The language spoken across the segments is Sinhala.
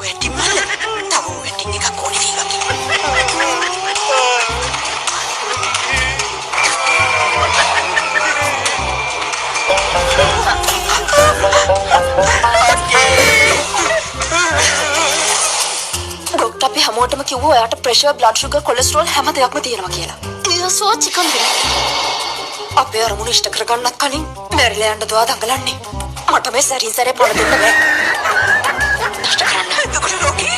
wedding malah. Tahu wedding ni kak kau ni lagi. Doktor අපි හැමෝටම කිව්වා ඔයාට ප්‍රෙෂර් බ්ලඩ් ෂුගර් කොලෙස්ටරෝල් හැම දෙයක්ම තියෙනවා කියලා. ඊයසෝ චිකන් බිරියානි. අපේ අරමුණ ඉෂ්ට කරගන්නත් කලින් මැරිලා යන්න දුවා දඟලන්නේ. මට මේ සැරින් සැරේ පොළ දෙන්න බෑ. ඉෂ්ට කරන්න. දුකට රොකී.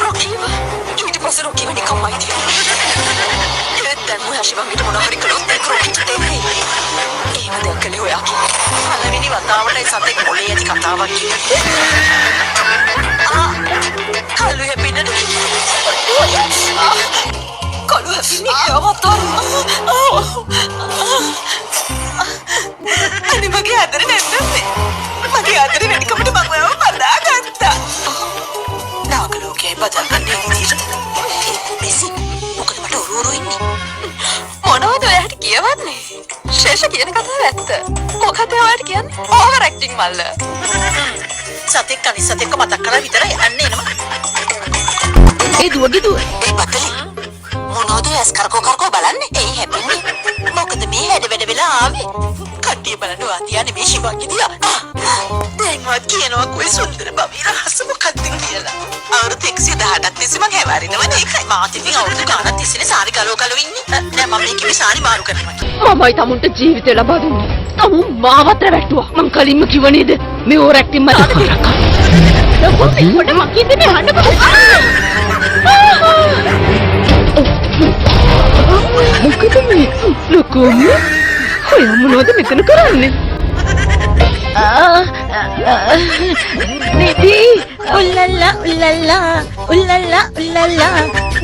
ඊට පස්සේ රොකී වෙන්නේ කම්මයි තියෙනවා. දැන් මම හෂිබංගිට මොනවා හරි කළොත් ඒක රොකීට දෙන්නේ. එහෙම දෙයක් කළේ ඔයා කියලා. පළවෙනි වතාවටයි සතෙක් මොලේ ඇති කතාවක් කියන්නේ. කලු හැපෙන්නද? කලු හැපෙන්නේ යවතර. අනේ මගේ ආදරේ නැද්ද? මගේ ආදරේ වෙනිකමට මම ඔයාව බදාගත්තා. නාගලෝකේ බදාගන්නේ විදියට. මෙසි මොකද මට උරුරු ඉන්නේ? මොනවද ඔයාට කියවන්නේ? ශේෂ කියන කතාව ඇත්ත. මොකද ඔයාට කියන්නේ? ඕවර් ඇක්ටිං මල්ල. සතෙක් අනිත් සතෙක්ව මතක් කරලා විතරයි අන්නේ එනවා. ඒ දුවගේ ඒ බතලි මොනවද ඇස් කරකෝ බලන්නේ? ඒ හැපෙන්නේ. මොකද මේ හැඩ වෙලා ආවේ? කට්ටිය බලනවා තියන්නේ මේ ශිවංගි දිහා. දැන්වත් කියනවා කොයි සුන්දර බබී රහස මොකක්ද කියලා. අවුරුදු 118ක් තිස්සේ මං හැවාරිනවනේ. ඒකයි මාත් ඉතින් අවුරුදු ගානක් තිස්සේ සාරි ගලව ඉන්නේ. දැන් මම මේ කිව්වේ සාරි මාරු කරනවා. මමයි තමුන්ට ජීවිතය ලබා දුන්නේ. තමුන් මාවත් රැවට්ටුවා. මං කලින්ම කිව්ව නේද? මේ ඕවර් ඇක්ටිං මට කරක්. ලොකෝනේ කොට මකින්ද මේ හඬ මොකද මේ ලොකෝනේ ඔයා මොනවද මෙතන කරන්නේ? Baby, ulala, ulala, ulala, ulala,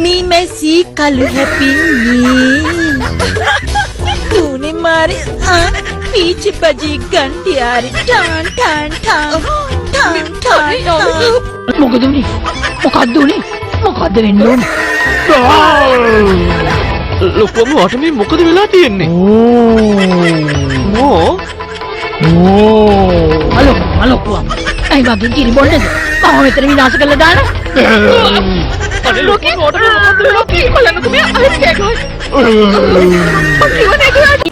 me messy kalu happy me. Tune mari, peach bhaji gantiari, tan tan tan, tan tan tan. මොකද උනේ? මොකද්ද උනේ? මොකද්ද වෙන්න ඕනේ? ලොකුම වට මේ මොකද වෙලා තියෙන්නේ? මලොකුවා. අයි වගේ කිරි බොන්නද? මම මෙතන විනාශ කරලා දාන. අනේ ලොකේ ලොකේ කොල්ලන්කෝ මේ අහස් කෑගොයි.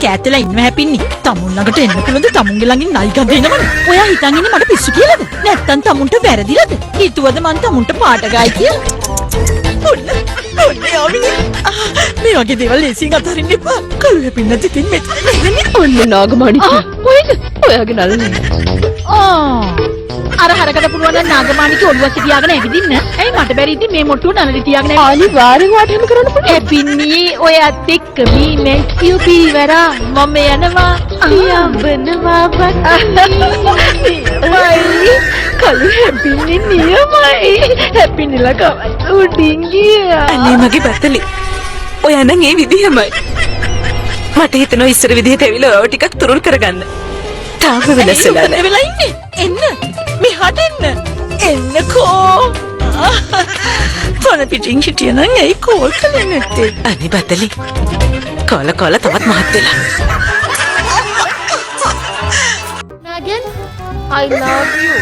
කෑතලා ඉන්න හැපින්නේ. තමුන් ළඟට එන්න පුළුවන්ද? තමුන්ගේ ළඟින් නයි ගඳ එනවනේ. ඔයා හිතන් ඉන්නේ මට පිස්සු කියලාද? නැත්තම් තමුන්ට වැරදිලාද? හිතුවද මං තමුන්ට පාට ගායි කියලා? ඔන්න යමිනේ. මේ වගේ දේවල් ලේසියෙන් අතහරින්න එපා. කළු හැපින්න දෙකින් මෙතන ඉන්නේ. ඔන්න නාගමාණික. කොහෙද? ඔයාගේ නළලනේ. අර හරකට පුළුවන් නම් නාගමාණික ඔළුවක් තියාගෙන ඇවිදින්න. ඇයි මට බැරි ඉතින් මේ මොට්ටුව නළලි තියාගෙන අනිවාර්යෙන් වාට එහෙම කරන්න පුළුවන්. හැපින්නේ ඔයත් එක්ක මේ මැස්සියු පීවරා මම යනවා යඹනවා බත් කළු හැපින්නේ නියමයි. හැපින්නලා කවස් උඩින් ගියා. අනේ මගේ බතලි. ඔයා නම් ඒ විදිහමයි. මට හිතෙනවා ඉස්සර විදිහට ඇවිල්ලා ඔයාව ටිකක් තුරුල් කරගන්න. තාම වෙනස් වෙලා නැහැ. වෙලා ඉන්නේ. එන්න. මෙහාට එන්න. එන්නකෝ. තොන පිටින් හිටිය නම් ඇයි කෝල් කළේ නැත්තේ? අනේ බතලි. කොල තවත් මහත් වෙලා. Nagan, I love you.